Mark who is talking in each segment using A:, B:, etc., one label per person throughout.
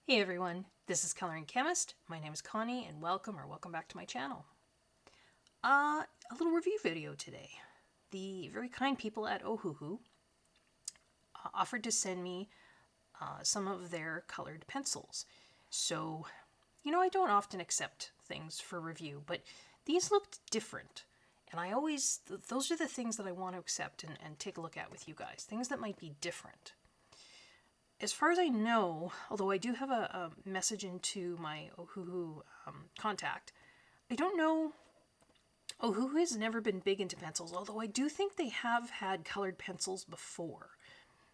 A: Hey everyone, this is Coloring Chemist. My name is Connie and welcome back to my channel. A little review video today. The very kind people at Ohuhu offered to send me some of their colored pencils. So, I don't often accept things for review, but these looked different. And those are the things that I want to accept and take a look at with you guys. Things that might be different. As far as I know, although I do have a message into my Ohuhu contact, I don't know. Ohuhu has never been big into pencils, although I do think they have had colored pencils before.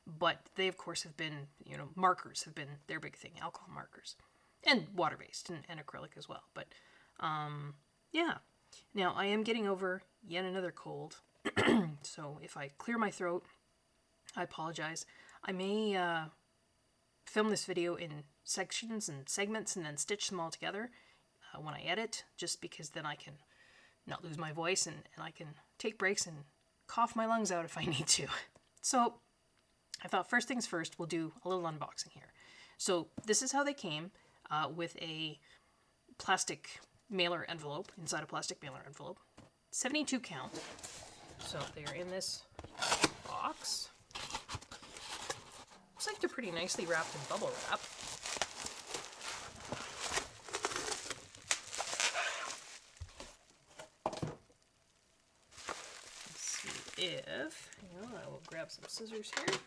A: But they, of course, have been, markers have been their big thing, alcohol markers. And water-based and acrylic as well. But, yeah. Now, I am getting over yet another cold. So if I clear my throat, I apologize. I may film this video in sections and segments and then stitch them all together when I edit, just because then I can not lose my voice and I can take breaks and cough my lungs out if I need to. So I thought first things first, we'll do a little unboxing here. So this is how they came, with a plastic mailer envelope, inside a plastic mailer envelope. 72 count. So they're in this box. Looks like they're pretty nicely wrapped in bubble wrap. Let's see if, I will grab some scissors here.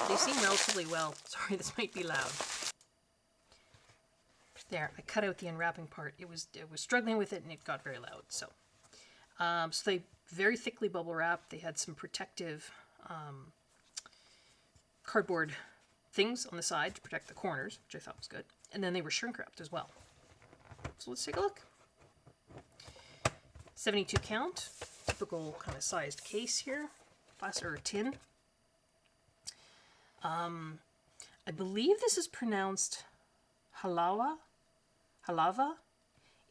A: They seem relatively well. Sorry, this might be loud. There, I cut out the unwrapping part. It was struggling with it and it got very loud. So they very thickly bubble wrapped. They had some protective cardboard things on the side to protect the corners, which I thought was good. And then they were shrink wrapped as well. So let's take a look. 72 count, typical kind of sized case here, plastic or tin. I believe this is pronounced Halawa.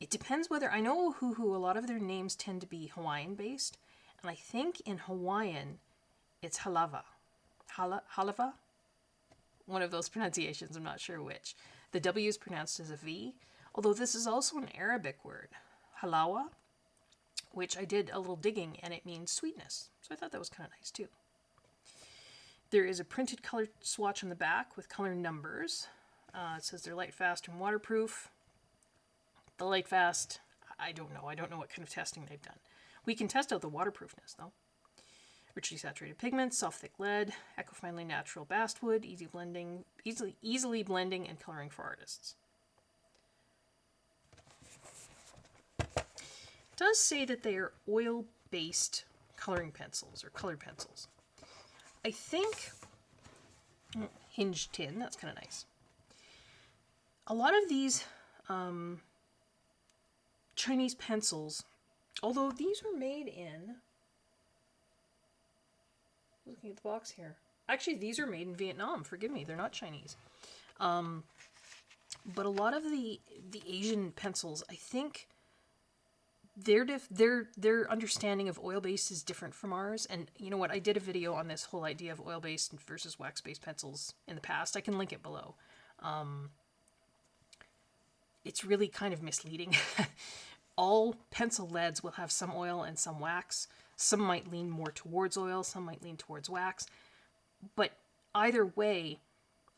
A: It depends whether, I know Ohuhu, a lot of their names tend to be Hawaiian based, and I think in Hawaiian it's Halawa. Halawa? One of those pronunciations, I'm not sure which. The W is pronounced as a V, although this is also an Arabic word, Halawa, which I did a little digging and it means sweetness. So I thought that was kind of nice too. There is a printed color swatch on the back with color numbers. It says they're light, fast, and waterproof. The light, fast, I don't know. I don't know what kind of testing they've done. We can test out the waterproofness though. Richly saturated pigments, soft thick lead, eco-friendly natural basswood, easily blending and coloring for artists. It does say that they are oil-based coloring pencils or colored pencils. I think hinged tin, that's kind of nice. A lot of these Chinese pencils, although these were made in, looking at the box here, actually these are made in Vietnam, forgive me, they're not Chinese. But a lot of the Asian pencils, I think their understanding of oil-based is different from ours. And you know what, I did a video on this whole idea of oil-based versus wax-based pencils in the past. I can link it below. It's really kind of misleading. All pencil leads will have some oil and some wax. Some might lean more towards oil, some might lean towards wax. But either way,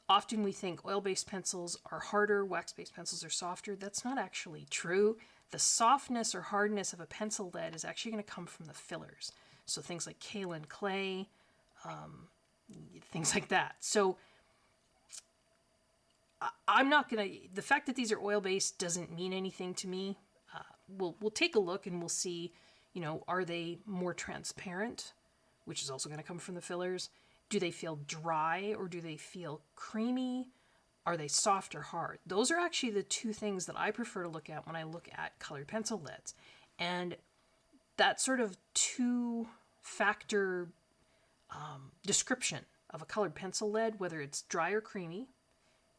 A: often we think oil-based pencils are harder, wax-based pencils are softer. That's not actually true. The softness or hardness of a pencil lead is actually going to come from the fillers. So things like kaolin clay, things like that. So I'm not going to, the fact that these are oil-based doesn't mean anything to me. We'll take a look and we'll see, are they more transparent, which is also going to come from the fillers? Do they feel dry or do they feel creamy? Are they soft or hard? Those are actually the two things that I prefer to look at when I look at colored pencil leads. And that sort of two-factor description of a colored pencil lead, whether it's dry or creamy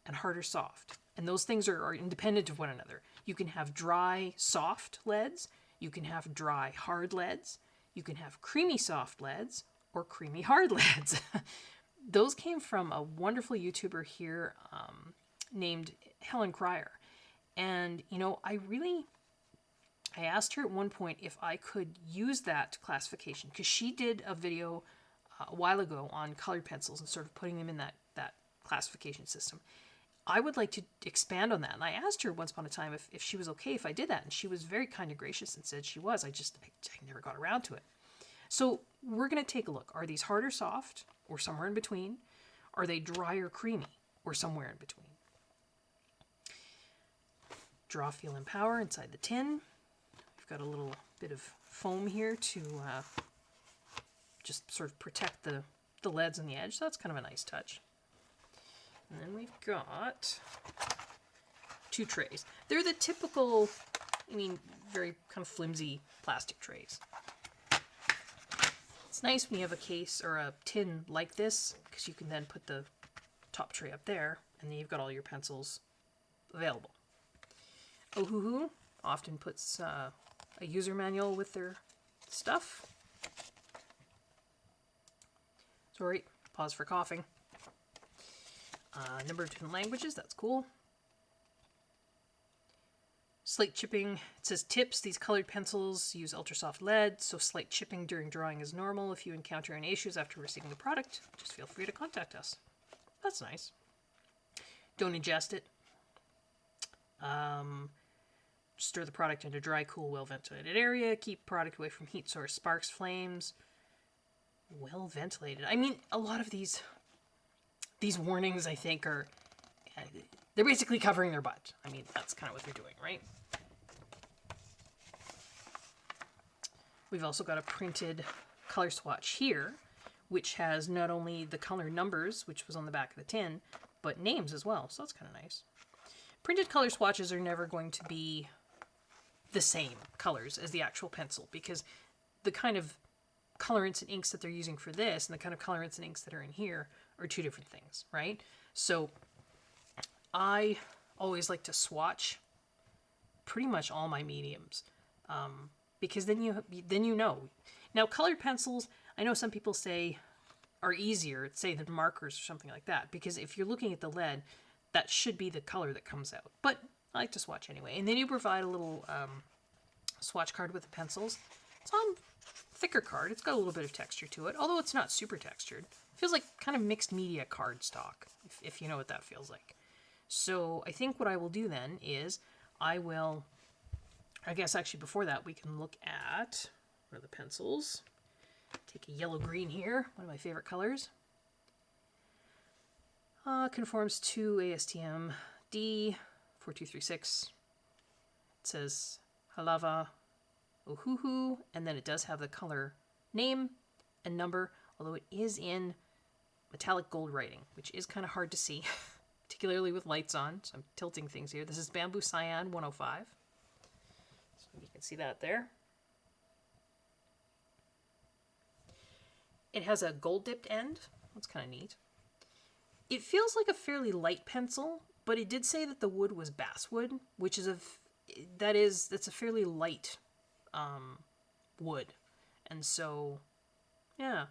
A: and hard or soft. And those things are independent of one another. You can have dry, soft leads. You can have dry, hard leads. You can have creamy, soft leads or creamy, hard leads. Those came from a wonderful YouTuber here named Helen Cryer. And, you know, I asked her at one point if I could use that classification, because she did a video a while ago on colored pencils and sort of putting them in that classification system. I would like to expand on that. And I asked her once upon a time if she was okay if I did that. And she was very kind and gracious and said she was. I never got around to it. So we're going to take a look. Are these hard or soft or somewhere in between? Are they dry or creamy or somewhere in between? Draw, Feel, Empower inside the tin. We've got a little bit of foam here to just sort of protect the leads on the edge. So that's kind of a nice touch. And then we've got 2 trays. They're the typical, very kind of flimsy plastic trays. It's nice when you have a case or a tin like this, because you can then put the top tray up there, and then you've got all your pencils available. Ohuhu often puts a user manual with their stuff. Sorry, pause for coughing. Number of different languages, that's cool. Slate chipping, it says tips. These colored pencils use ultra soft lead, so slight chipping during drawing is normal. If you encounter any issues after receiving the product, just feel free to contact us. That's nice. Don't ingest it. Stir the product into dry, cool, well-ventilated area. Keep product away from heat source, sparks, flames. Well-ventilated. A lot of these warnings, I think, they're basically covering their butt. That's kind of what they're doing, right? We've also got a printed color swatch here, which has not only the color numbers, which was on the back of the tin, but names as well. So that's kind of nice. Printed color swatches are never going to be the same colors as the actual pencil, because the kind of colorants and inks that they're using for this and the kind of colorants and inks that are in here are 2 different things, right? So I always like to swatch pretty much all my mediums, because then you know. Now, colored pencils, I know some people say are easier, say than markers or something like that, because if you're looking at the lead, that should be the color that comes out. But I like to swatch anyway. And then you provide a little swatch card with the pencils. It's on thicker card. It's got a little bit of texture to it, although it's not super textured. It feels like kind of mixed media cardstock, if you know what that feels like. So I think what I will do then is I guess actually before that we can look at one of the pencils. Take a yellow-green here, one of my favorite colors. Conforms to ASTM D4236. It says Halawa, Ohuhu, and then it does have the color name and number, although it is in metallic gold writing, which is kind of hard to see, particularly with lights on, so I'm tilting things here. This is Bamboo Cyan 105. So you can see that there. It has a gold dipped end. That's kind of neat. It feels like a fairly light pencil, but it did say that the wood was basswood, which is that's a fairly light wood. And so, yeah.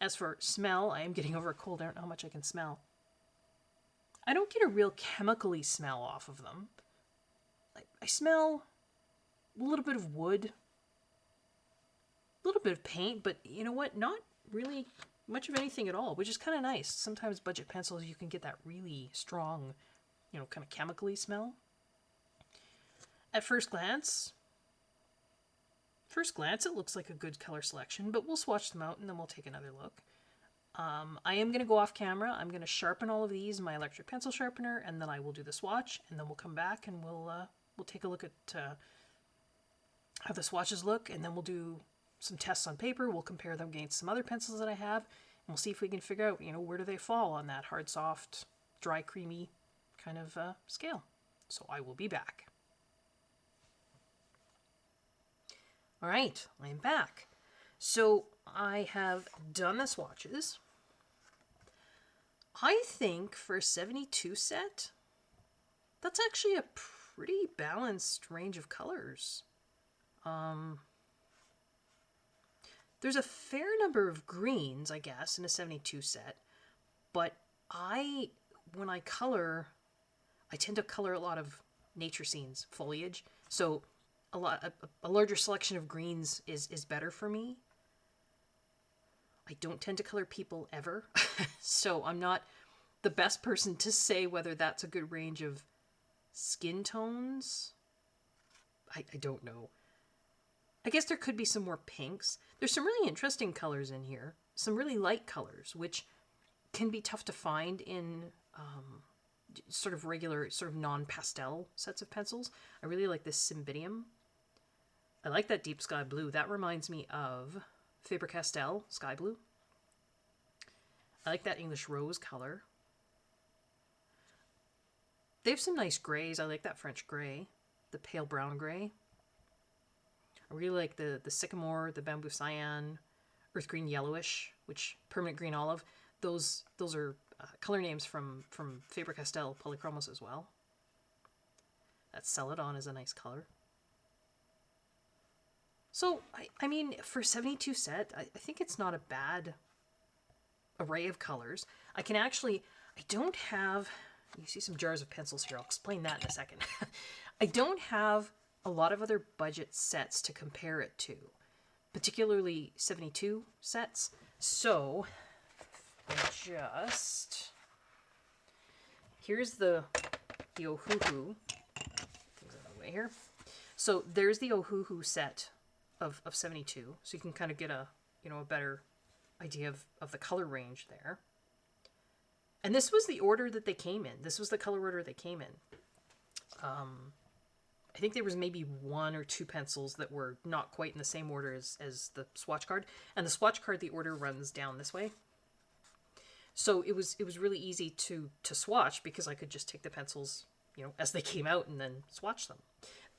A: As for smell, I am getting over a cold. I don't know how much I can smell. I don't get a real chemically smell off of them. I smell a little bit of wood, a little bit of paint, but you know what? Not really much of anything at all, which is kind of nice. Sometimes budget pencils, you can get that really strong, kind of chemically smell. At first glance, it looks like a good color selection, but we'll swatch them out and then we'll take another look. I am going to go off camera. I'm going to sharpen all of these in my electric pencil sharpener, and then I will do the swatch, and then we'll come back and we'll take a look at how the swatches look, and then we'll do some tests on paper. We'll compare them against some other pencils that I have, and we'll see if we can figure out, where do they fall on that hard, soft, dry, creamy kind of scale. So I will be back. All right, I'm back. So I have done the swatches. I think for a 72 set, that's actually a pretty balanced range of colors. There's a fair number of greens, I guess, in a 72 set, but when I color, I tend to color a lot of nature scenes, foliage, so a larger selection of greens is better for me. I don't tend to color people ever, so I'm not the best person to say whether that's a good range of skin tones. I don't know. I guess there could be some more pinks. There's some really interesting colors in here. Some really light colors, which can be tough to find in sort of regular, sort of non-pastel sets of pencils. I really like this Cymbidium. I like that deep sky blue. That reminds me of Faber-Castell sky blue. I like that English rose color. They have some nice grays. I like that French gray, the pale brown gray. I really like the sycamore, the bamboo cyan, earth green yellowish, which permanent green olive. Those are color names from Faber-Castell polychromos as well. That Celadon is a nice color. So, I mean, for 72 set, I think it's not a bad array of colors. I don't have, you see some jars of pencils here. I'll explain that in a second. I don't have a lot of other budget sets to compare it to, particularly 72 sets. So, here's the Ohuhu. Things out of the way here. So there's the Ohuhu set of 72. So you can kind of get a better idea of the color range there. And this was the order that they came in. This was the color order they came in. I think there was maybe one or two pencils that were not quite in the same order as the swatch card. And the swatch card, the order runs down this way. So it was really easy to swatch because I could just take the pencils, as they came out and then swatch them.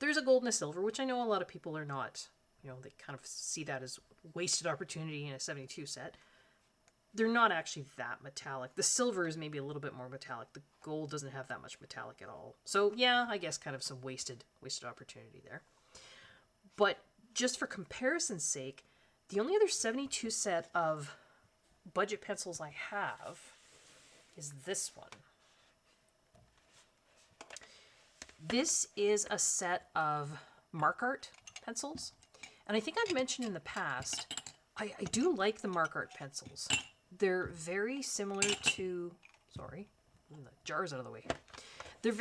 A: There's a gold and a silver, which I know a lot of people are not, they kind of see that as wasted opportunity in a 72 set. They're not actually that metallic. The silver is maybe a little bit more metallic. The gold doesn't have that much metallic at all. So yeah, I guess kind of some wasted opportunity there. But just for comparison's sake, the only other 72 set of budget pencils I have is this one. This is a set of Mark Art pencils. And I think I've mentioned in the past, I do like the Mark Art pencils. They're very similar to, sorry, the jar's out of the way here. They're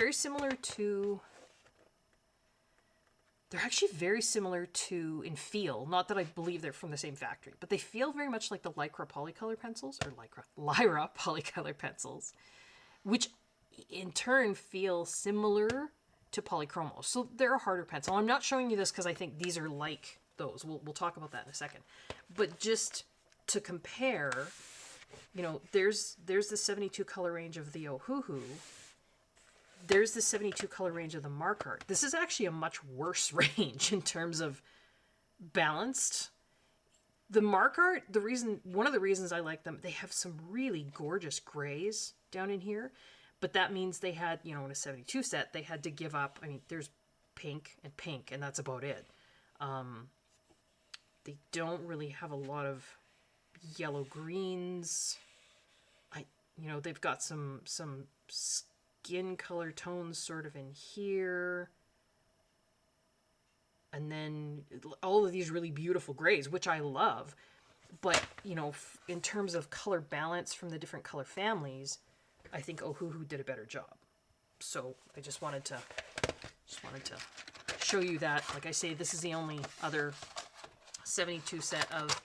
A: actually very similar to in feel. Not that I believe they're from the same factory, but they feel very much like the Lycra polycolor pencils, or Lyra polycolor pencils, which in turn feel similar to polychromos. So they're a harder pencil. I'm not showing you this because I think these are like those. We'll talk about that in a second. But just to compare, there's the 72 color range of the Ohuhu. There's the 72 color range of the Mark Art. This is actually a much worse range in terms of balanced. The Mark Art, one of the reasons I like them, they have some really gorgeous grays down in here, but that means they had, in a 72 set, they had to give up. I mean, there's pink, and that's about it. They don't really have a lot of yellow greens. They've got some skin color tones sort of in here. And then all of these really beautiful grays, which I love. But, in terms of color balance from the different color families, I think Ohuhu did a better job. So I just wanted to show you that. Like I say, this is the only other 72 set of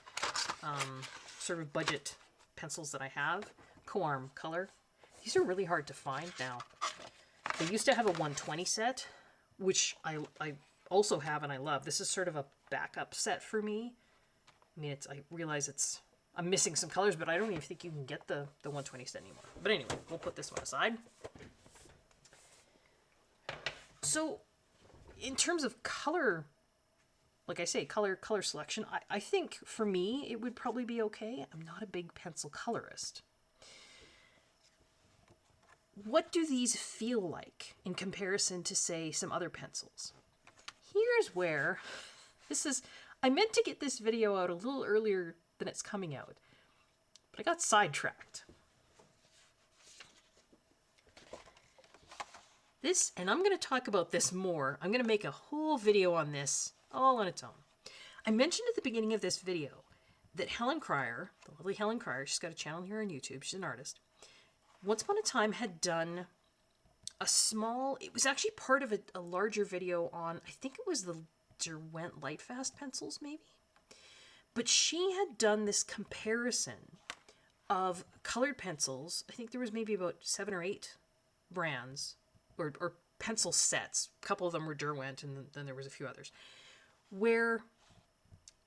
A: sort of budget pencils that I have. Coarm color. These are really hard to find now. They used to have a 120 set, which I also have and I love. This is sort of a backup set for me. I mean, I realize I'm missing some colors, but I don't even think you can get the 120 set anymore. But anyway, we'll put this one aside. So, in terms of color, like I say, color selection, I think for me it would probably be okay. I'm not a big pencil colorist. what do these feel like in comparison to, say, some other pencils? Here's where I meant to get this video out a little earlier than it's coming out, but I got sidetracked. And I'm going to talk about this more. I'm going to make a whole video on this all on its own. I mentioned at the beginning of this video that Helen Cryer, the lovely Helen Cryer, she's got a channel here on YouTube, she's an artist, once upon a time had done it was actually part of a larger video on, I think it was the Derwent Lightfast pencils maybe? But she had done this comparison of colored pencils. I think there was maybe about 7 or 8 brands or pencil sets. A couple of them were Derwent, and then there was a few others. Where,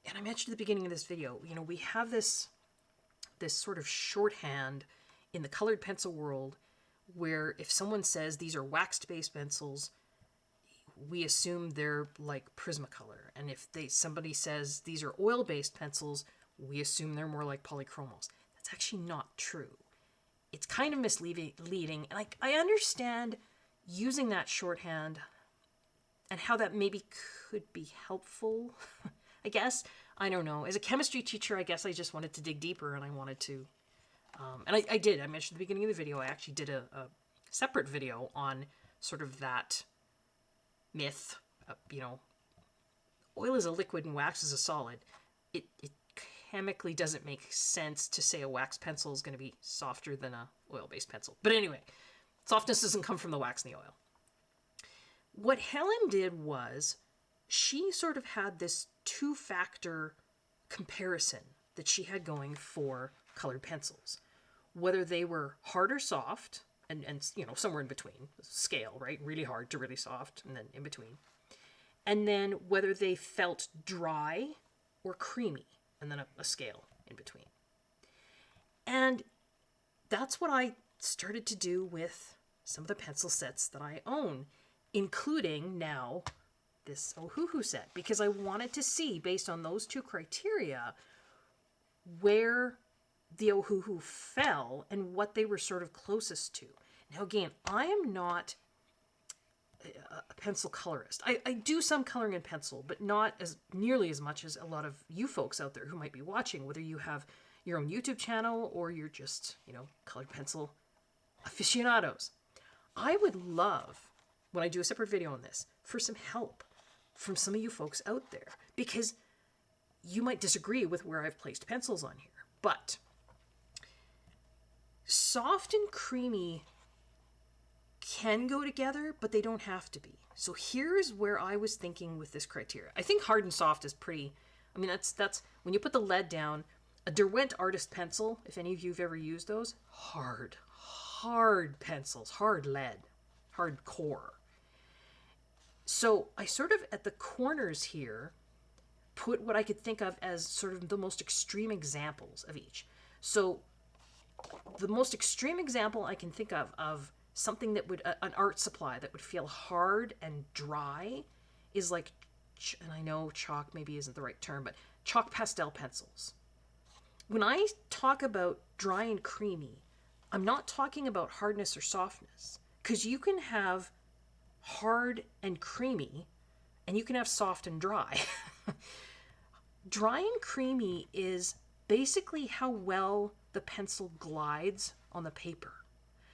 A: and I mentioned at the beginning of this video, we have this sort of shorthand in the colored pencil world where if someone says these are waxed-based pencils, we assume they're like Prismacolor. And if somebody says these are oil-based pencils, we assume they're more like polychromos. That's actually not true. It's kind of misleading, and I understand using that shorthand and how that maybe could be helpful, I guess. I don't know. As a chemistry teacher, I guess I just wanted to dig deeper, and I wanted to... and I did. I mentioned at the beginning of the video, I actually did a separate video on sort of that myth. Oil is a liquid and wax is a solid. It chemically doesn't make sense to say a wax pencil is going to be softer than a oil-based pencil. But anyway, softness doesn't come from the wax and the oil. What Helen did was she sort of had this 2-factor comparison that she had going for colored pencils. Whether they were hard or soft, and somewhere in between, scale, right? Really hard to really soft, and then in between. And then whether they felt dry or creamy, and then a scale in between. And that's what I started to do with some of the pencil sets that I own, including now this Ohuhu set, because I wanted to see, based on those 2 criteria, where the Ohuhu fell and what they were sort of closest to. Now again, I am not a pencil colorist. I do some coloring in pencil, but not as nearly as much as a lot of you folks out there who might be watching, whether you have your own YouTube channel or you're just, colored pencil aficionados. I would love, when I do a separate video on this, for some help from some of you folks out there, because you might disagree with where I've placed pencils on here, but soft and creamy can go together, but they don't have to be. So here's where I was thinking with this criteria. I think hard and soft is pretty, that's when you put the lead down, a Derwent Artist pencil, if any of you have ever used those, hard pencils, hard lead, hard core. So I sort of, at the corners here, put what I could think of as sort of the most extreme examples of each. So the most extreme example I can think of something that would, an art supply that would feel hard and dry, is like, and I know chalk maybe isn't the right term, but chalk pastel pencils. When I talk about dry and creamy, I'm not talking about hardness or softness, because you can have hard and creamy, and you can have soft and dry. Dry and creamy is basically how well the pencil glides on the paper.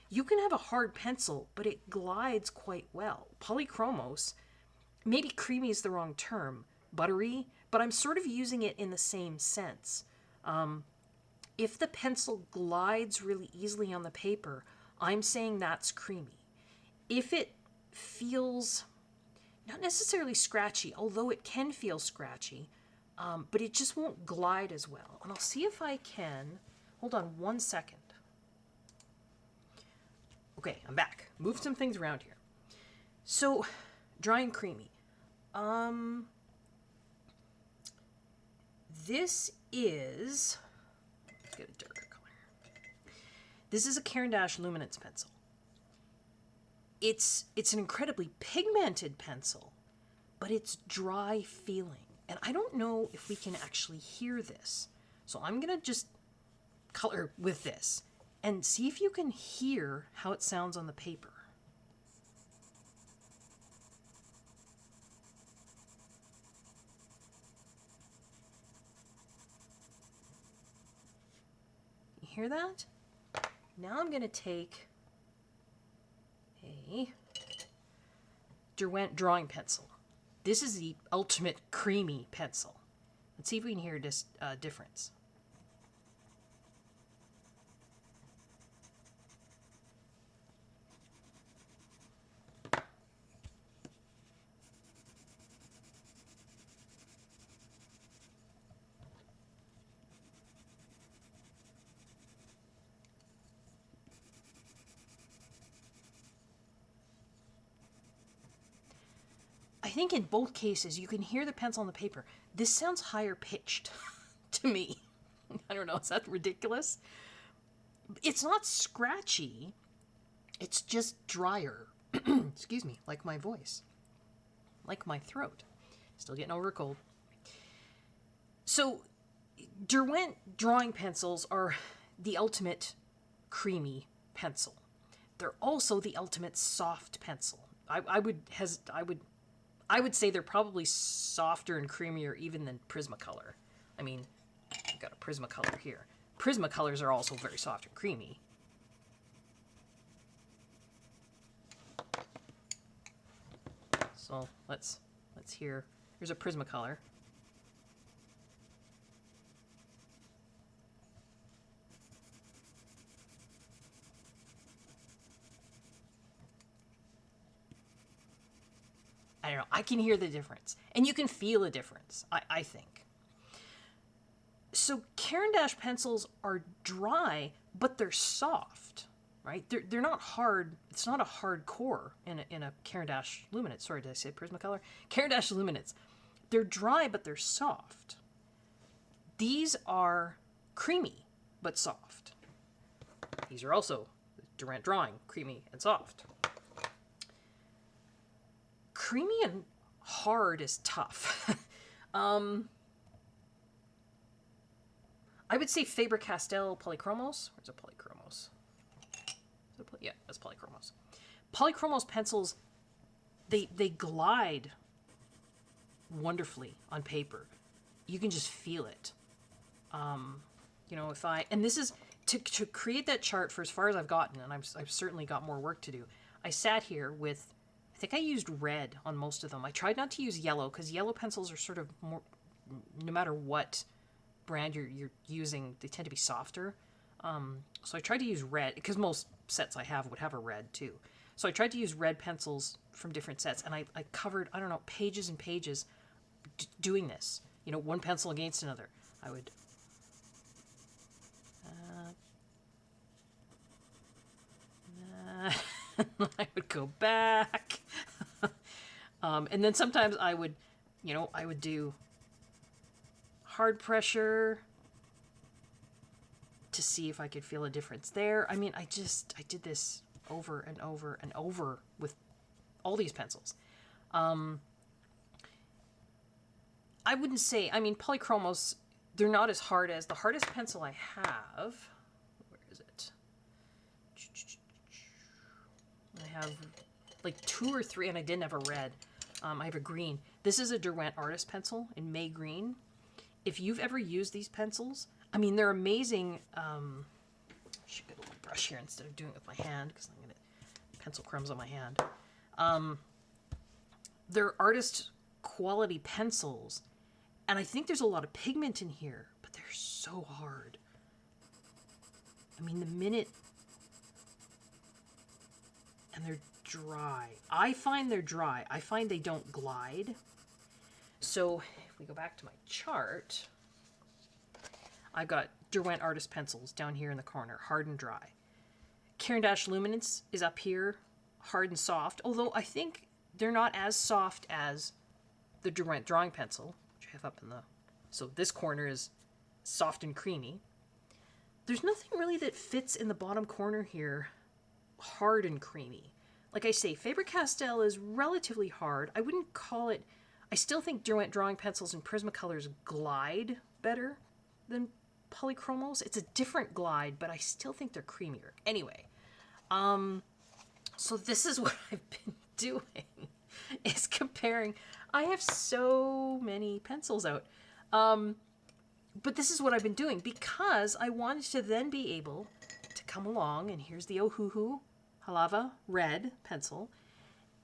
A: You can have a hard pencil, but it glides quite well. Polychromos, maybe creamy is the wrong term, buttery, but I'm sort of using it in the same sense. If the pencil glides really easily on the paper, I'm saying that's creamy. If it feels not necessarily scratchy, although it can feel scratchy, but it just won't glide as well. And I'll see if I can, hold on 1 second. Okay, I'm back. Moved some things around here. So, dry and creamy. This is, let's get a darker color. This is a Caran d'Ache Luminance pencil. It's an incredibly pigmented pencil, but it's dry feeling. And I don't know if we can actually hear this. So I'm going to just color with this. and see if you can hear how it sounds on the paper. You hear that? Now I'm going to take a Derwent drawing pencil. This is the ultimate creamy pencil. Let's see if we can hear this difference. I think in both cases you can hear the pencil on the paper. This sounds higher pitched to me. I don't know, is that ridiculous? It's not scratchy. It's just drier. Excuse me, like my voice. Like my throat. Still getting over a cold. So, Derwent drawing pencils are the ultimate creamy pencil. They're also the ultimate soft pencil. I would say they're probably softer and creamier even than Prismacolor. I mean, I've got a Prismacolor here. Prismacolors are also very soft and creamy. So let's hear. Here's a Prismacolor. I don't know. I can hear the difference. And you can feel a difference, I think. So Caran d'Ache pencils are dry, but they're soft, right? They're not hard. It's not a hard core in a Caran d'Ache Luminance. Sorry, did I say Prismacolor? Caran d'Ache Luminance. They're dry, but they're soft. These are creamy, but soft. These are also Derwent Drawing, creamy and soft. Creamy and hard is tough. I would say Faber-Castell Polychromos. Where's a Polychromos? Yeah, that's Polychromos. Polychromos pencils, they glide wonderfully on paper. You can just feel it. And this is to create that chart for as far as I've gotten, and I've certainly got more work to do. I sat here with, I think I used red on most of them. I tried not to use yellow because yellow pencils are sort of more, no matter what brand you're using, they tend to be softer. So I tried to use red because most sets I have would have a red too. So I tried to use red pencils from different sets, and I covered, I don't know, pages and pages doing this. One pencil against another. I would I would go back. And then sometimes I would do hard pressure to see if I could feel a difference there. I mean, I did this over and over and over with all these pencils. I wouldn't say, Polychromos, they're not as hard as the hardest pencil I have. Where is it? I have like 2 or 3, and I didn't have a red. I have a green. This is a Derwent Artist pencil in May Green. If you've ever used these pencils, they're amazing. I should get a little brush here instead of doing it with my hand because I'm going to pencil crumbs on my hand. They're artist quality pencils, and I think there's a lot of pigment in here, but they're so hard. The minute... And they're dry. I find they're dry. I find they don't glide. So if we go back to my chart, I've got Derwent Artist pencils down here in the corner, hard and dry. Caran d'Ache Luminance is up here, hard and soft, although I think they're not as soft as the Derwent Drawing pencil, which I have up in the... So this corner is soft and creamy. There's nothing really that fits in the bottom corner here hard and creamy. Like I say, Faber-Castell is relatively hard. I wouldn't call it... I still think Derwent Drawing pencils and Prismacolors glide better than polychromos. It's a different glide, but I still think they're creamier. Anyway, so this is what I've been doing, is comparing. I have so many pencils out. But this is what I've been doing because I wanted to then be able to come along, and here's the Ohuhu Halawa red pencil,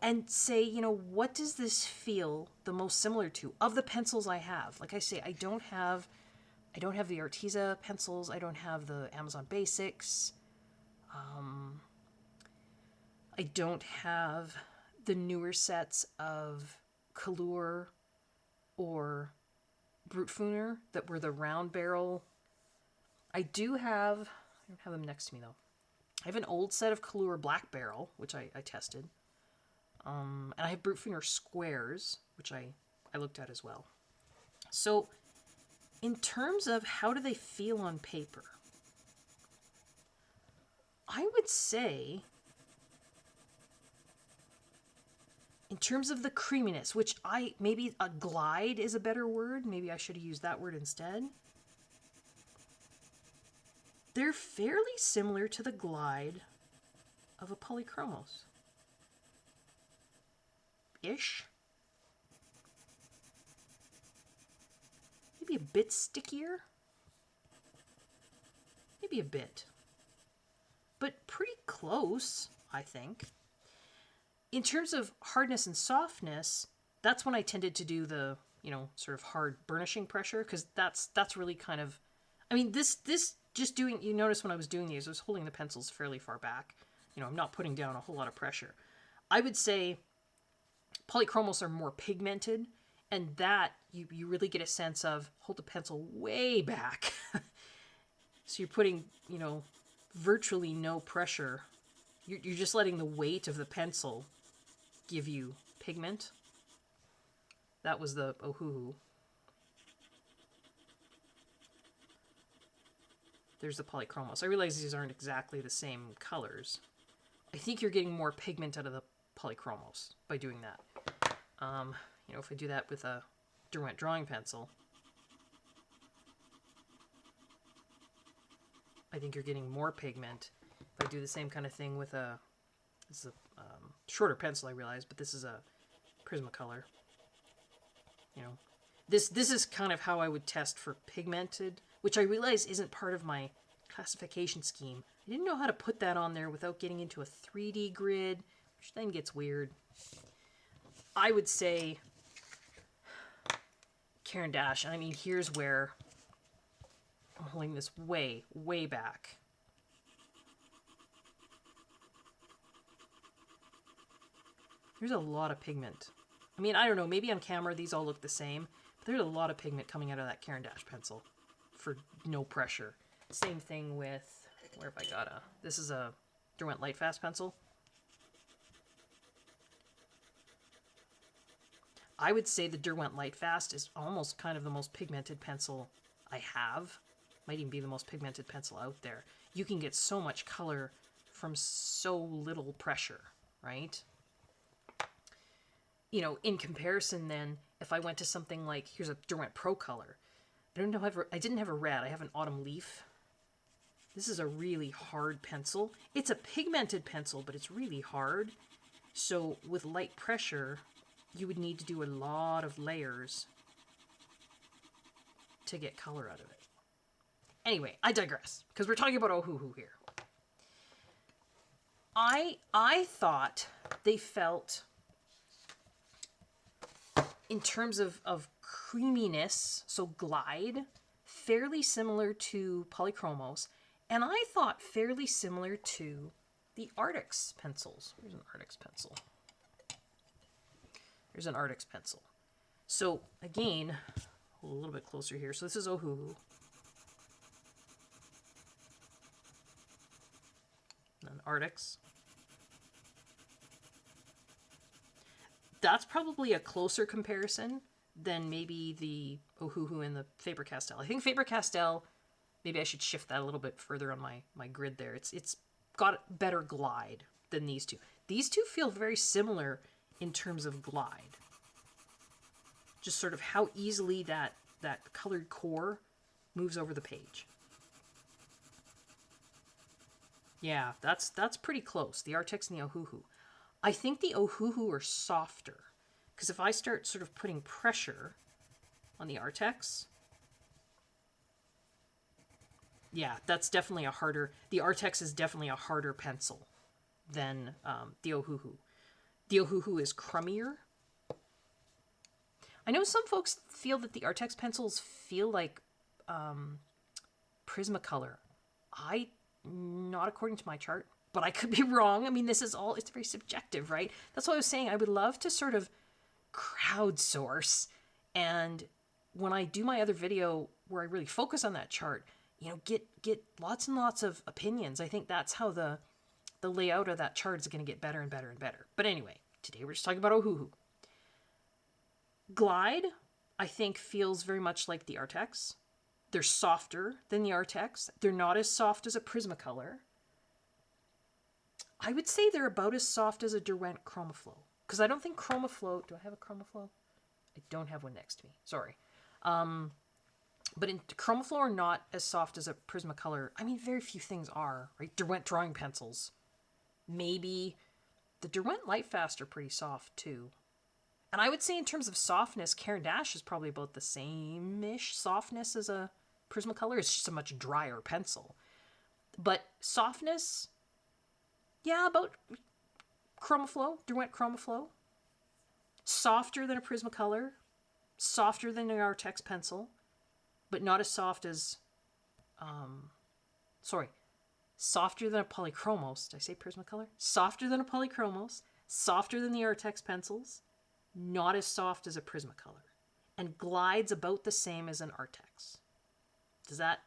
A: and say, you know, what does this feel the most similar to of the pencils I have? Like I say, I don't have the Arteza pencils. I don't have the Amazon Basics. I don't have the newer sets of Color or Brutfuner that were the round barrel. I don't have them next to me though. I have an old set of Color Black Barrel, which I tested. And I have Brutfuner squares, which I looked at as well. So in terms of how do they feel on paper, I would say in terms of the creaminess, which maybe a glide is a better word. Maybe I should have used that word instead. They're fairly similar to the glide of a polychromos. Ish. Maybe a bit stickier. Maybe a bit. But pretty close, I think. In terms of hardness and softness, that's when I tended to do the, you know, sort of hard burnishing pressure, because that's really kind of, I mean, this just doing, you notice when I was doing these, I was holding the pencils fairly far back. You know, I'm not putting down a whole lot of pressure. I would say polychromos are more pigmented, and that you really get a sense of hold the pencil way back. So you're putting, you know, virtually no pressure. You're just letting the weight of the pencil give you pigment. That was the Ohuhu. There's the polychromos. I realize these aren't exactly the same colors. I think you're getting more pigment out of the polychromos by doing that. You know, if I do that with a Derwent drawing pencil, I think you're getting more pigment. If I do the same kind of thing with this is a shorter pencil, I realize, but this is a Prismacolor. You know, this is kind of how I would test for pigmented, which I realize isn't part of my classification scheme. I didn't know how to put that on there without getting into a 3D grid, which then gets weird. I would say Caran d'Ache. I mean, here's where I'm holding this way, way back. There's a lot of pigment. I mean, I don't know, maybe on camera these all look the same, but there's a lot of pigment coming out of that Caran d'Ache pencil for no pressure. Same thing with, where have I got this is a Derwent Lightfast pencil. I would say the Derwent Lightfast is almost kind of the most pigmented pencil I have. Might even be the most pigmented pencil out there. You can get so much color from so little pressure, right? You know, in comparison then, if I went to something like, here's a Derwent Pro Color. I didn't have a red, I have an Autumn Leaf. This is a really hard pencil. It's a pigmented pencil, but it's really hard. So with light pressure, you would need to do a lot of layers to get color out of it. Anyway, I digress, because we're talking about Ohuhu here. I thought they felt, in terms of creaminess, so glide, fairly similar to polychromos, and I thought fairly similar to the Arctic pencils. Here's an Arctic pencil. Here's an Arctic pencil. So again, a little bit closer here. So this is Ohuhu. And Arctics. That's probably a closer comparison than maybe the Ohuhu and the Faber-Castell. I think Faber-Castell, maybe I should shift that a little bit further on my grid there. It's got better glide than these two. These two feel very similar in terms of glide. Just sort of how easily that colored core moves over the page. Yeah, that's pretty close. The Artex and the Ohuhu. I think the Ohuhu are softer because if I start sort of putting pressure on the Artex, yeah, that's definitely a harder. The Artex is definitely a harder pencil than the Ohuhu. The Ohuhu is crummier. I know some folks feel that the Artex pencils feel like Prismacolor. Not according to my chart, but I could be wrong. I mean, it's very subjective, right? That's what I was saying. I would love to sort of crowdsource, and when I do my other video where I really focus on that chart, get lots and lots of opinions. I think that's how the layout of that chart is going to get better and better and better. But anyway, today we're just talking about Ohuhu. Glide, I think, feels very much like the Artex. They're softer than the Artex. They're not as soft as a Prismacolor. I would say they're about as soft as a Derwent Chromaflow. Because I don't think Chromaflow... Do I have a Chromaflow? I don't have one next to me. Sorry. But Chromaflow are not as soft as a Prismacolor. I mean, very few things are, right? Derwent drawing pencils. Maybe. The Derwent Lightfast are pretty soft, too. And I would say in terms of softness, Caran d'Ache is probably about the same-ish softness as a Prismacolor. It's just a much drier pencil. But softness, yeah, about Chromaflow, Derwent Chromaflow. Softer than a Prismacolor. Softer than an Artex pencil. But not as soft as, softer than a Polychromos. Did I say Prismacolor? Softer than a Polychromos. Softer than the Artex pencils. Not as soft as a Prismacolor. And glides about the same as an Artex. Does that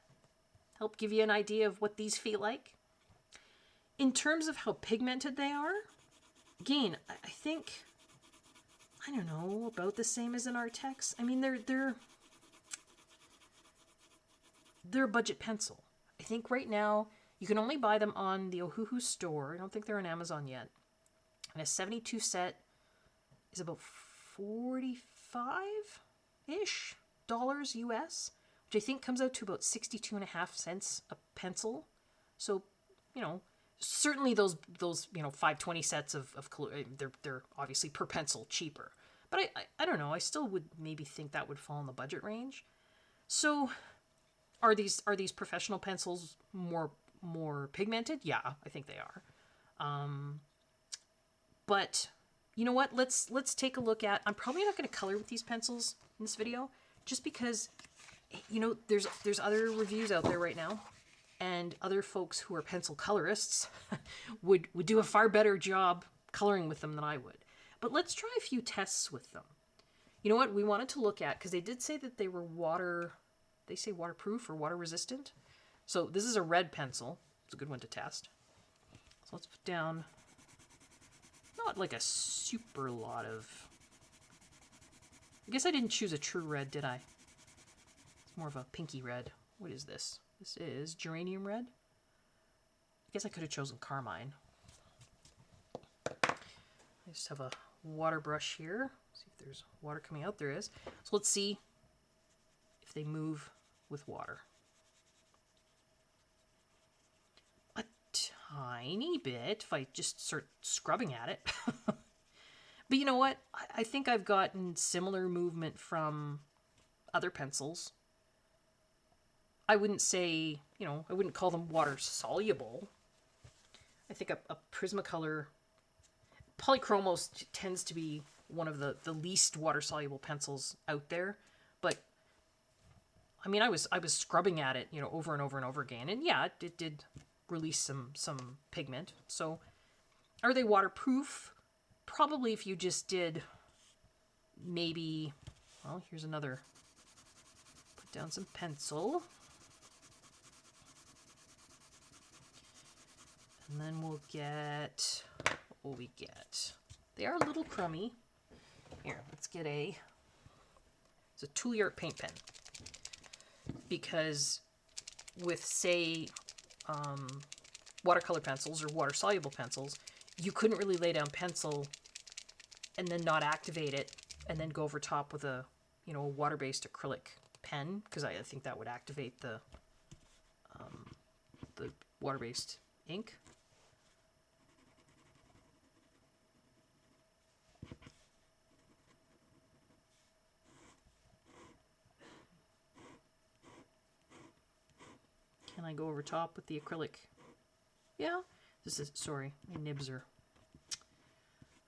A: help give you an idea of what these feel like? In terms of how pigmented they are, again, I think, I don't know, about the same as an Artex. I mean, they're a budget pencil. I think right now you can only buy them on the Ohuhu store. I don't think they're on Amazon yet. And a 72 set is about $45-ish US, which I think comes out to about 62.5 cents a pencil. So, certainly those 520 sets of color, they're obviously per pencil cheaper. But I don't know, I still would maybe think that would fall in the budget range. So are these professional pencils more pigmented? Yeah, I think they are. But you know what? Let's take a look at. I'm probably not going to color with these pencils in this video, just because there's other reviews out there right now, and other folks who are pencil colorists would do a far better job coloring with them than I would. But let's try a few tests with them. You know what? We wanted to look at, because they did say that they were waterproof or water resistant. So this is a red pencil. It's a good one to test. So let's put down not like a super lot of... I guess I didn't choose a true red, did I? It's more of a pinky red. What is this? This is geranium red. I guess I could have chosen carmine. I just have a water brush here. See if there's water coming out. There is. So let's see if they move with water. A tiny bit, if I just start scrubbing at it. But you know what? I think I've gotten similar movement from other pencils. I wouldn't say, I wouldn't call them water soluble. I think a Prismacolor, Polychromos tends to be one of the least water soluble pencils out there. But I mean, I was scrubbing at it, over and over and over again, and yeah, it did release some pigment. So, are they waterproof? Probably if you just did maybe, well, here's another, put down some pencil. And then we'll get, what will we get? They are a little crummy. Here, let's get it's a Tool Art paint pen. Because with, say, watercolor pencils or water-soluble pencils, you couldn't really lay down pencil and then not activate it and then go over top with a water-based acrylic pen, because I think that would activate the water-based ink. go over top with the acrylic. Yeah, this is, sorry, my nibs are,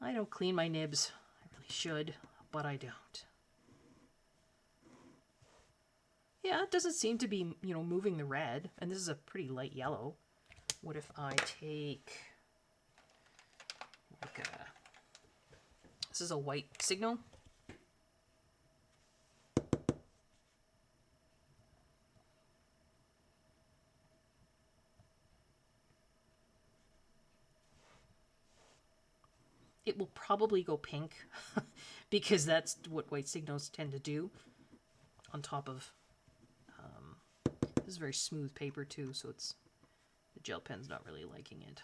A: I don't clean my nibs. I really should, but I don't. Yeah, it doesn't seem to be, you know, moving the red, and this is a pretty light yellow. What if I take, like a, this is a white signal. It will probably go pink because that's what white signals tend to do on top of, this is very smooth paper too, so it's, the gel pen's not really liking it.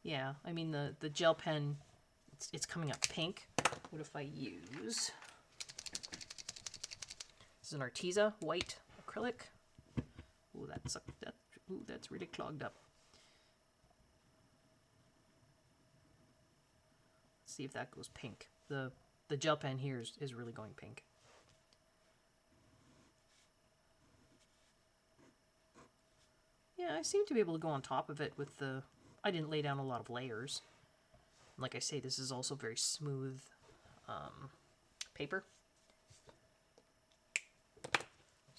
A: Yeah, I mean the gel pen, it's coming up pink. What if I use, this is an Arteza white acrylic. Ooh, that's really clogged up. Let's see if that goes pink. The gel pen here is really going pink. Yeah, I seem to be able to go on top of it with the, I didn't lay down a lot of layers. Like I say, this is also very smooth paper.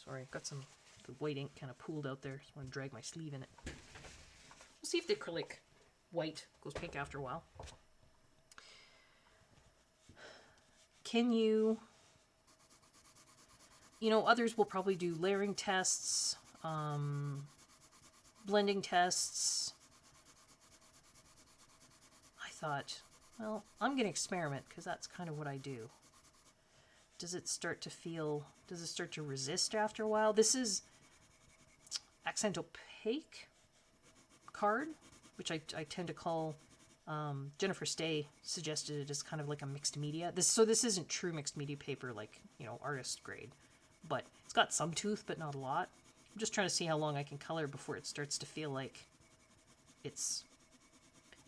A: Sorry, I've got some, the white ink kind of pooled out there. Just want to drag my sleeve in it. We'll see if the acrylic white goes pink after a while. Can you, others will probably do layering tests, blending tests. I thought, well, I'm going to experiment because that's kind of what I do. Does it start to resist after a while? This is Accent Opaque card, which I tend to call, Jennifer Stay suggested it as kind of like a mixed media. This isn't true mixed media paper like, artist grade, but it's got some tooth, but not a lot. I'm just trying to see how long I can color before it starts to feel like it's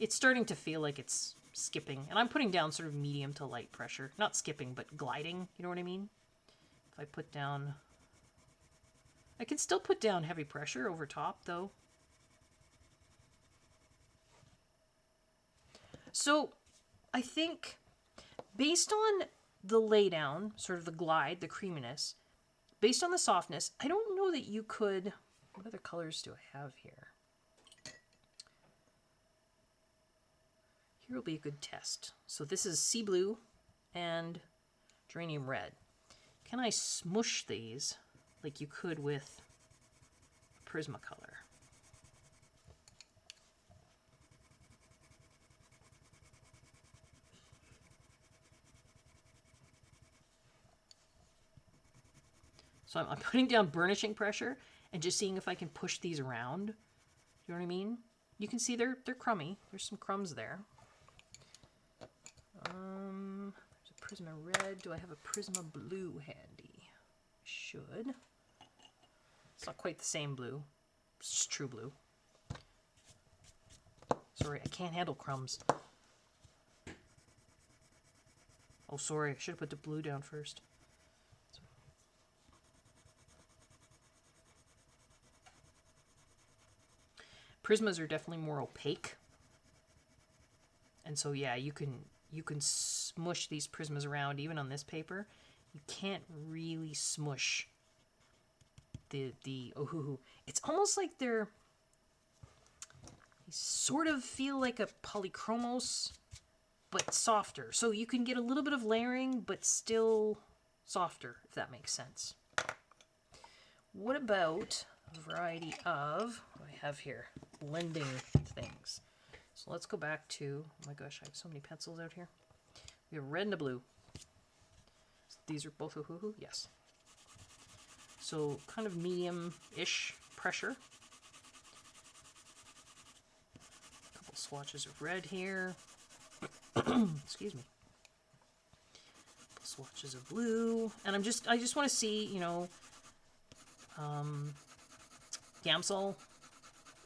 A: starting to feel like it's skipping. And I'm putting down sort of medium to light pressure. Not skipping, but gliding. You know what I mean? If I put down, I can still put down heavy pressure over top though. So I think based on the laydown, sort of the glide, the creaminess, based on the softness, I don't know that you could, what other colors do I have here? Here will be a good test. So this is sea blue and geranium red. Can I smush these like you could with Prismacolor? So I'm putting down burnishing pressure and just seeing if I can push these around. Do you know what I mean? You can see they're crummy. There's some crumbs there. There's a Prisma red. Do I have a Prisma blue handy? Should. It's not quite the same blue. It's just true blue. Sorry, I can't handle crumbs. Oh, sorry. I should have put the blue down first. Prismas are definitely more opaque. And so, yeah, you can smush these Prismas around even on this paper. You can't really smush the Ohuhu. It's almost like they sort of feel like a polychromos, but softer. So you can get a little bit of layering, but still softer, if that makes sense. What about a variety of, what do I have here? Blending things. So let's go back to, oh my gosh, I have so many pencils out here. We have red and a blue. These are both Ohuhu? Yes. So kind of medium-ish pressure. A couple swatches of red here. Excuse me. A couple swatches of blue. And I just want to see, Gamsol,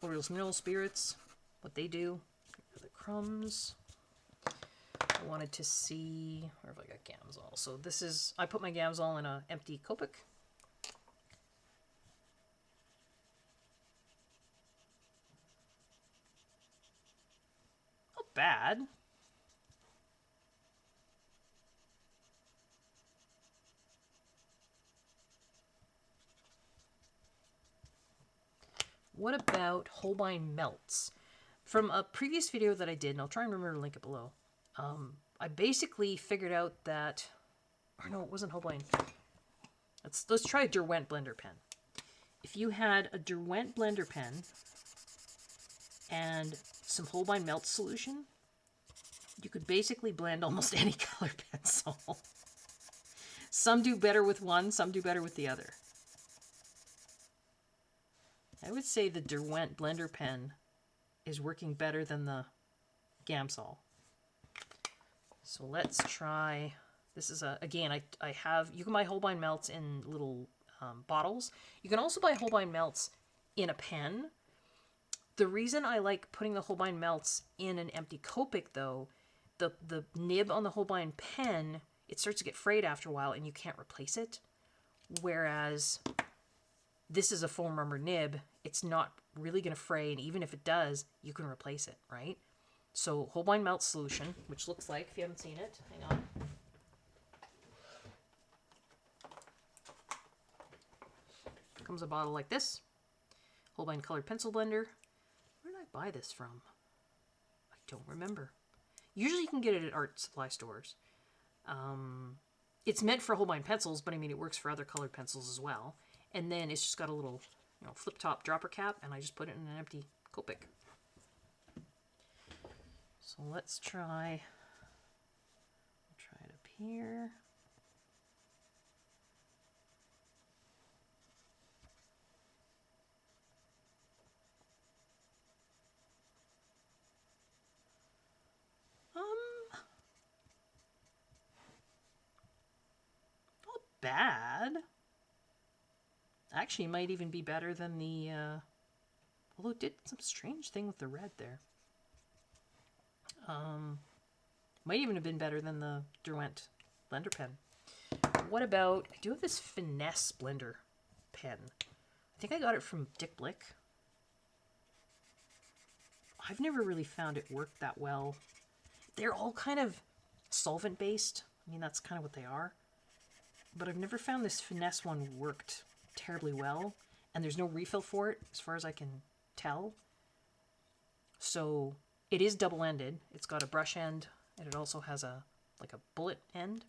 A: Orioles Mineral Spirits, what they do. Here are the crumbs. I wanted to see, where have I got Gamsol? So this is, I put my Gamsol in an empty Copic. Not bad. What about Holbein Melts? From a previous video that I did, and I'll try and remember to link it below, I basically figured out that, or no, it wasn't Holbein. Let's try a Derwent blender pen. If you had a Derwent blender pen and some Holbein Melt solution, you could basically blend almost any color pencil. Some do better with one, some do better with the other. I would say the Derwent blender pen is working better than the Gamsol. So let's try, this is again, I have, you can buy Holbein Melts in little bottles. You can also buy Holbein Melts in a pen. The reason I like putting the Holbein Melts in an empty Copic though, the nib on the Holbein pen, it starts to get frayed after a while and you can't replace it. Whereas this is a foam rubber nib, it's not really going to fray, and even if it does, you can replace it, right? So Holbein Melt solution, which looks like, if you haven't seen it, hang on. Comes a bottle like this. Holbein colored pencil blender. Where did I buy this from? I don't remember. Usually you can get it at art supply stores. It's meant for Holbein pencils, but I mean it works for other colored pencils as well. And then it's just got a little, flip top dropper cap, and I just put it in an empty Copic. So let's try. I'll try it up here. Not bad. Actually, might even be better than the, although it did some strange thing with the red there. Might even have been better than the Derwent blender pen. What about, I do have this Finesse blender pen. I think I got it from Dick Blick. I've never really found it work that well. They're all kind of solvent based. I mean, that's kind of what they are. But I've never found this Finesse one worked terribly well, and there's no refill for it as far as I can tell. So it is double-ended. It's got a brush end, and it also has a bullet end.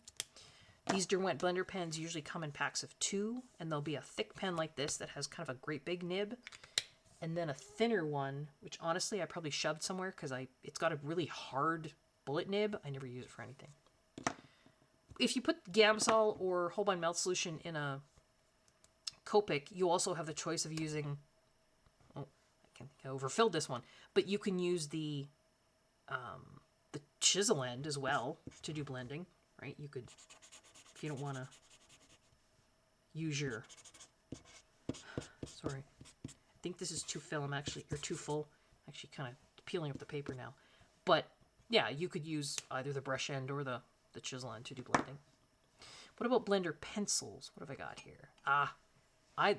A: These Derwent blender pens usually come in packs of 2, and there'll be a thick pen like this that has kind of a great big nib, and then a thinner one, which honestly I probably shoved somewhere because it's got a really hard bullet nib. I never use it for anything. If you put Gamsol or Holbein Melt solution in a Copic, you also have the choice of using, I overfilled this one, but you can use the chisel end as well to do blending, right? You could, if you don't want to use your, sorry, I think this is too film actually, or too full, actually kind of peeling up the paper now. But yeah, you could use either the brush end or the chisel end to do blending. What about blender pencils? What have I got here?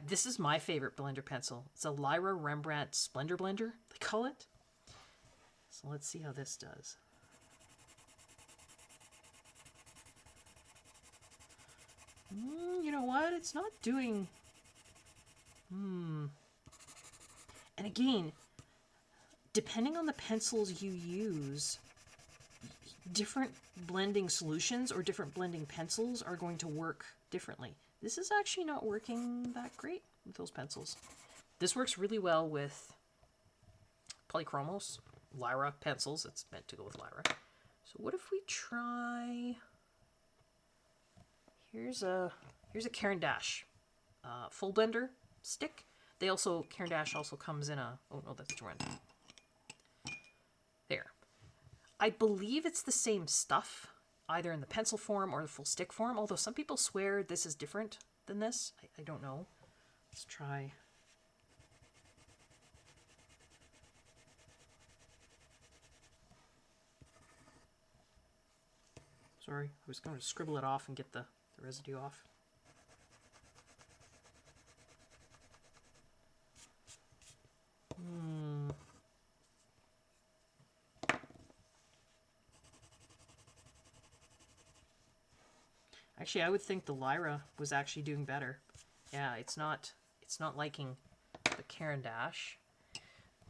A: This is my favorite blender pencil. It's a Lyra Rembrandt Splendor Blender, they call it. So let's see how this does. You know what? It's not doing... And again, depending on the pencils you use, different blending solutions or different blending pencils are going to work differently. This is actually not working that great with those pencils. This works really well with Polychromos, Lyra pencils. It's meant to go with Lyra. So what if we try... Here's a Caran d'Ache full blender stick. Caran d'Ache also comes in a... Oh no, that's Jordan. There. I believe it's the same stuff, either in the pencil form or the full stick form, although some people swear this is different than this. I don't know. Let's try. Sorry, I was going to scribble it off and get the residue off. Actually, I would think the Lyra was actually doing better. Yeah, it's not liking the Caran d'Ache.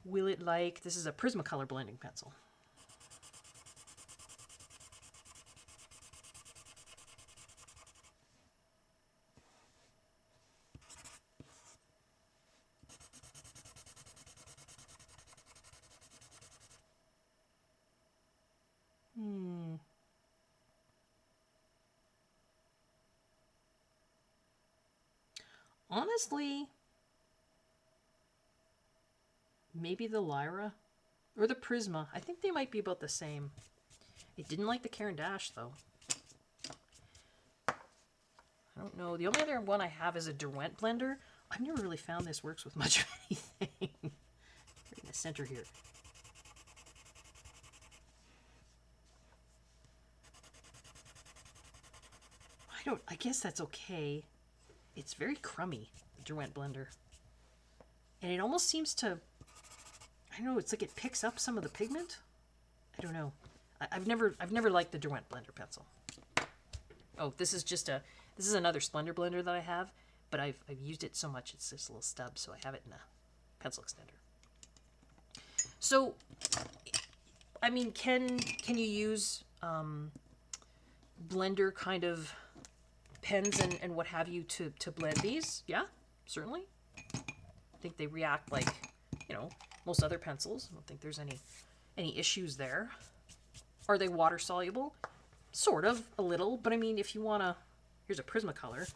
A: Will it like... This is a Prismacolor blending pencil. Honestly, maybe the Lyra or the Prisma. I think they might be about the same. It didn't like the Caran d'Ache, though. I don't know. The only other one I have is a Derwent blender. I've never really found this works with much of anything. Right in the center here. I guess that's okay. It's very crummy, the Derwent blender. And it almost seems to, I don't know, it's like it picks up some of the pigment. I don't know. I've never liked the Derwent blender pencil. Oh, this is another Splendor blender that I have, but I've used it so much it's this little stub, so I have it in a pencil extender. So, I mean, can you use blender kind of pens and what have you to blend these? Yeah, certainly. I think they react like, you know, most other pencils. I don't think there's any issues there. Are they water soluble? Sort of, a little, but I mean, if you want to... Here's a Prismacolor.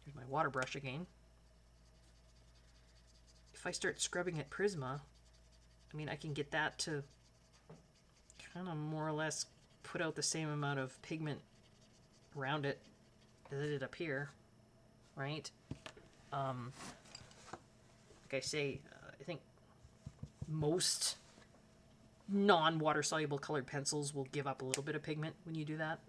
A: Here's my water brush again. If I start scrubbing at Prisma, I mean, I can get that to kind of more or less put out the same amount of pigment around it as it did up here, right? Like I say, I think most non-water soluble colored pencils will give up a little bit of pigment when you do that.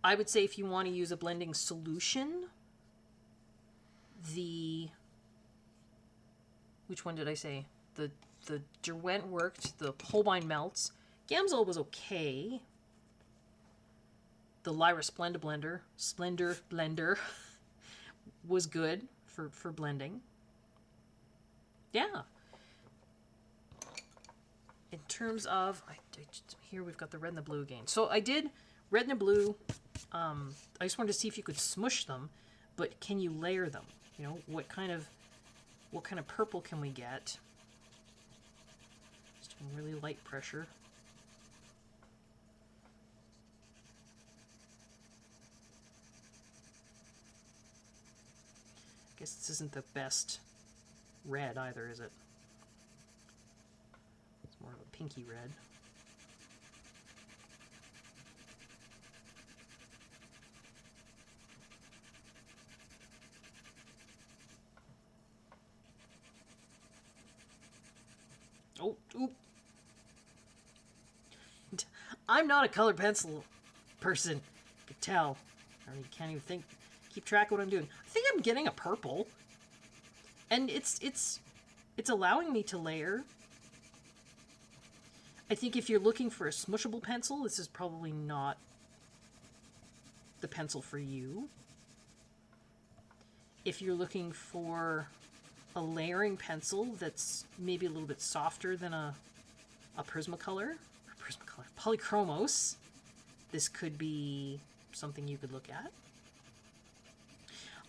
A: I would say if you want to use a blending solution, which one did I say? The Derwent worked, the Holbein melts. Gamsol was okay. The Lyra Splendor blender was good for blending. Yeah. In terms of, here we've got the red and the blue again. So I did red and the blue. I just wanted to see if you could smush them, but can you layer them? You know, what kind of purple can we get? Just doing really light pressure. I guess this isn't the best red either, is it? It's more of a pinky red. Oh, oop. I'm not a colored pencil person. You can tell. I mean, can't even keep track of what I'm doing. I think I'm getting a purple. And it's allowing me to layer. I think if you're looking for a smushable pencil, this is probably not the pencil for you. If you're looking for a layering pencil that's maybe a little bit softer than a Prismacolor, Polychromos, this could be something you could look at.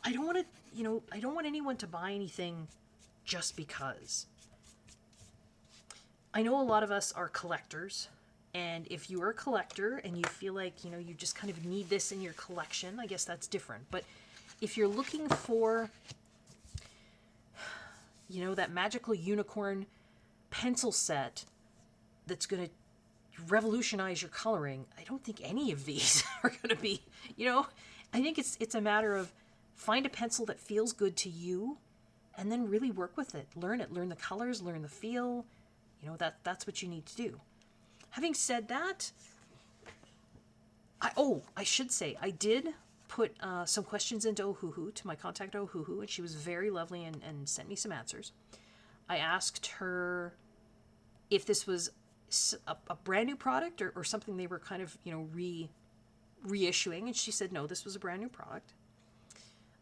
A: I don't want anyone to buy anything just because. I know a lot of us are collectors, and if you are a collector and you feel like, you just kind of need this in your collection, I guess that's different. But if you're looking for, that magical unicorn pencil set that's going to revolutionize your coloring, I don't think any of these are going to be, I think it's a matter of find a pencil that feels good to you and then really work with it. Learn the colors, learn the feel. That's what you need to do. Having said that, I should say, I did put some questions into Ohuhu, to my contact Ohuhu, and she was very lovely and sent me some answers. I asked her if this was a brand new product or something they were kind of, reissuing, and she said no, this was a brand new product.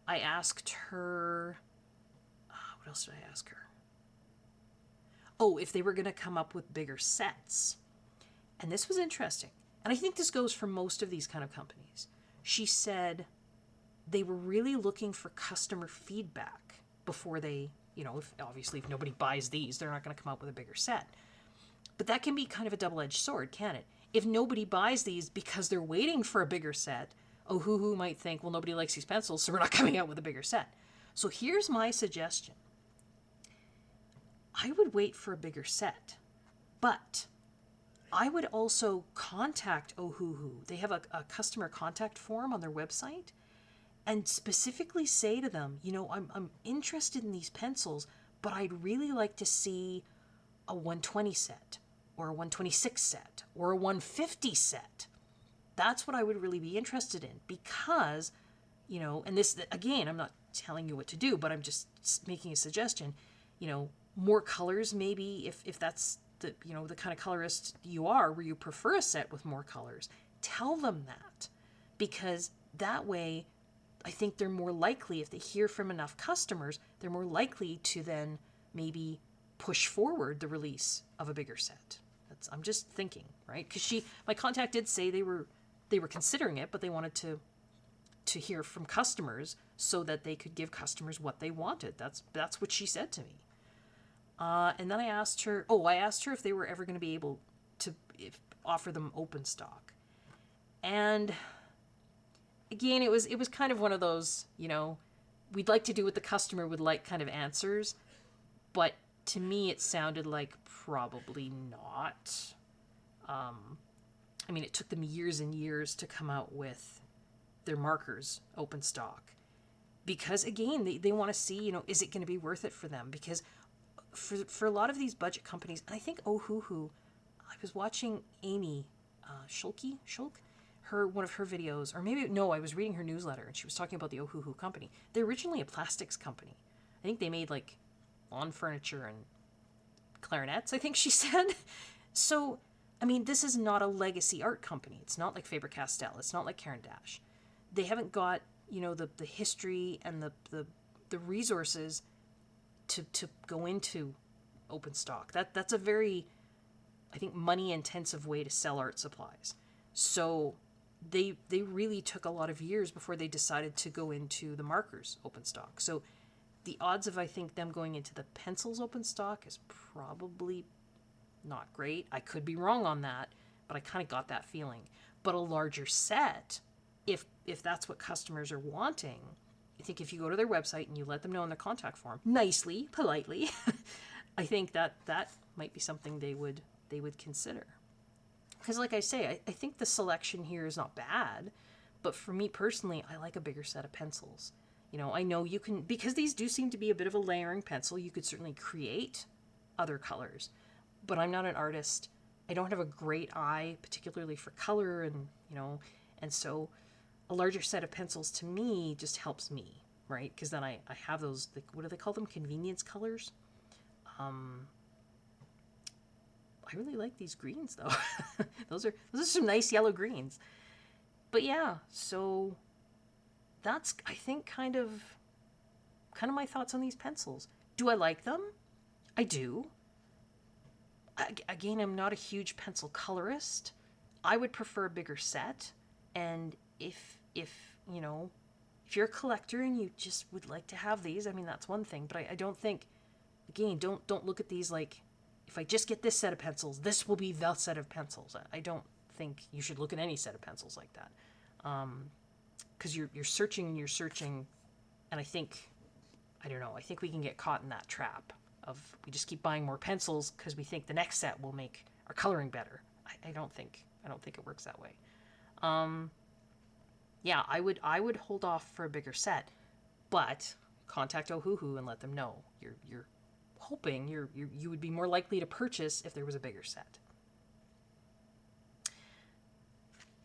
A: I asked her, what else did I ask her? Oh, if they were going to come up with bigger sets. And this was interesting. And I think this goes for most of these kind of companies. She said they were really looking for customer feedback before they, if nobody buys these, they're not going to come up with a bigger set. But that can be kind of a double-edged sword, can't it? If nobody buys these because they're waiting for a bigger set, Ohuhu might think, well, nobody likes these pencils, so we're not coming out with a bigger set. So here's my suggestion. I would wait for a bigger set, but I would also contact Ohuhu. They have a customer contact form on their website, and specifically say to them, I'm interested in these pencils, but I'd really like to see a 120 set or a 126 set or a 150 set. That's what I would really be interested in, because, and this, again, I'm not telling you what to do, but I'm just making a suggestion, more colors, maybe if that's the kind of colorist you are, where you prefer a set with more colors, tell them that, because that way I think they're more likely, if they hear from enough customers, they're more likely to then maybe push forward the release of a bigger set. I'm just thinking, right? Because my contact did say they were considering it, but they wanted to hear from customers so that they could give customers what they wanted. That's what she said to me. And then I asked her if they were ever going to be able to offer them open stock. And again, it was kind of one of those, we'd like to do what the customer would like kind of answers, but to me it sounded like probably not. It took them years and years to come out with their markers open stock, because again, they want to see, is it going to be worth it for them? Because for a lot of these budget companies, and I think Ohuhu, I was watching Amy Shulk, one of her videos, or maybe, no, I was reading her newsletter, and she was talking about the Ohuhu company. They're originally a plastics company. I think they made like lawn furniture and clarinets, I think she said. So, this is not a legacy art company. It's not like Faber-Castell. It's not like Caran d'Ache. They haven't got, the history and the resources to go into open stock. That's a very, I think, money intensive way to sell art supplies. So they really took a lot of years before they decided to go into the markers open stock. So the odds of, I think, them going into the pencils open stock is probably not great. I could be wrong on that, but I kind of got that feeling. But a larger set, if that's what customers are wanting, I think if you go to their website and you let them know in their contact form, nicely, politely, I think that might be something they would consider. Because like I say, I think the selection here is not bad, but for me personally, I like a bigger set of pencils. I know you can, because these do seem to be a bit of a layering pencil, you could certainly create other colors, but I'm not an artist. I don't have a great eye, particularly for color, and so a larger set of pencils to me just helps me, right? Because then I have those, like, what do they call them? Convenience colors. I really like these greens though. those are some nice yellow greens. But yeah, so that's, I think, kind of my thoughts on these pencils. Do I like them? I do. Again, I'm not a huge pencil colorist. I would prefer a bigger set. And if you're a collector and you just would like to have these, that's one thing. But I don't think, again, don't look at these like, if I just get this set of pencils, this will be the set of pencils. I don't think you should look at any set of pencils like that. Because you're searching and you're searching, and I think we can get caught in that trap of, we just keep buying more pencils because we think the next set will make our coloring better. I don't think it works that way. Yeah, I would hold off for a bigger set, but contact Ohuhu and let them know. You're hoping you would be more likely to purchase if there was a bigger set.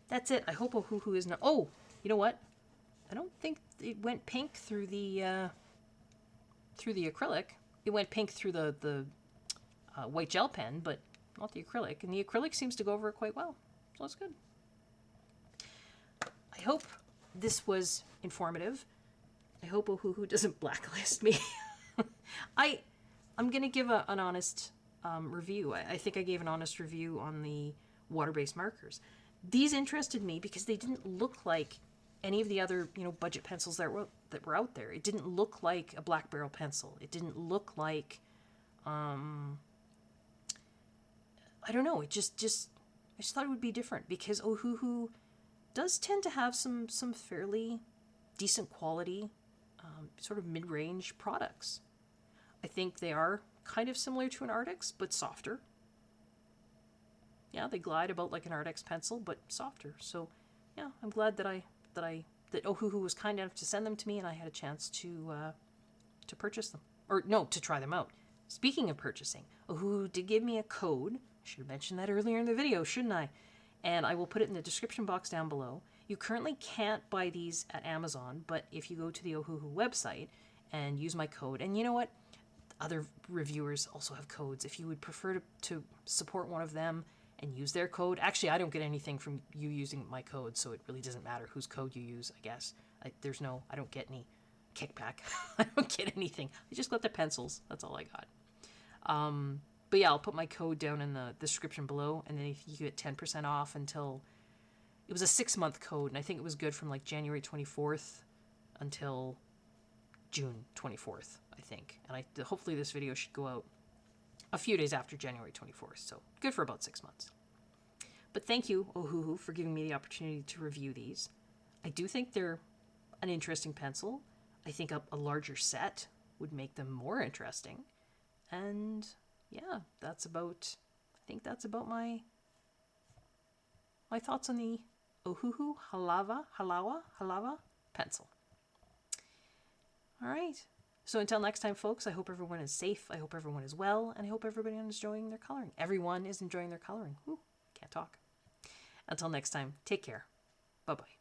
A: That's it. I hope Ohuhu is not... Oh, you know what? I don't think it went pink through the acrylic. It went pink through the white gel pen, but not the acrylic. And the acrylic seems to go over it quite well. So that's good. I hope this was informative. I hope Ohuhu doesn't blacklist me. I'm going to give an honest review. I think I gave an honest review on the water-based markers. These interested me because they didn't look like any of the other, budget pencils that were out there. It didn't look like a black barrel pencil. It didn't look like, I don't know. I just thought it would be different because Ohuhu does tend to have some fairly decent quality, sort of mid-range products. I think they are kind of similar to an Artix, but softer. Yeah, they glide about like an Artix pencil, but softer. So, yeah, I'm glad that Ohuhu was kind enough to send them to me, and I had a chance to purchase them, or no, to try them out. Speaking of purchasing, Ohuhu did give me a code. I should have mentioned that earlier in the video, shouldn't I? And I will put it in the description box down below. You currently can't buy these at Amazon, but if you go to the Ohuhu website and use my code, and you know what? Other reviewers also have codes. If you would prefer to support one of them and use their code. Actually, I don't get anything from you using my code, so it really doesn't matter whose code you use, I guess. I don't get any kickback. I don't get anything. I just got the pencils. That's all I got. But yeah, I'll put my code down in the description below, and then if you get 10% off until... It was a 6-month code, and I think it was good from like January 24th until June 24th, I think. And hopefully this video should go out a few days after January 24th, so good for about 6 months. But thank you, Ohuhu, for giving me the opportunity to review these. I do think they're an interesting pencil. I think a larger set would make them more interesting. And yeah, I think that's about my thoughts on the Ohuhu Halawa pencil. All right. So until next time, folks, I hope everyone is safe. I hope everyone is well. And I hope everybody is enjoying their coloring. Everyone is enjoying their coloring. Can't talk. Until next time, take care. Bye-bye.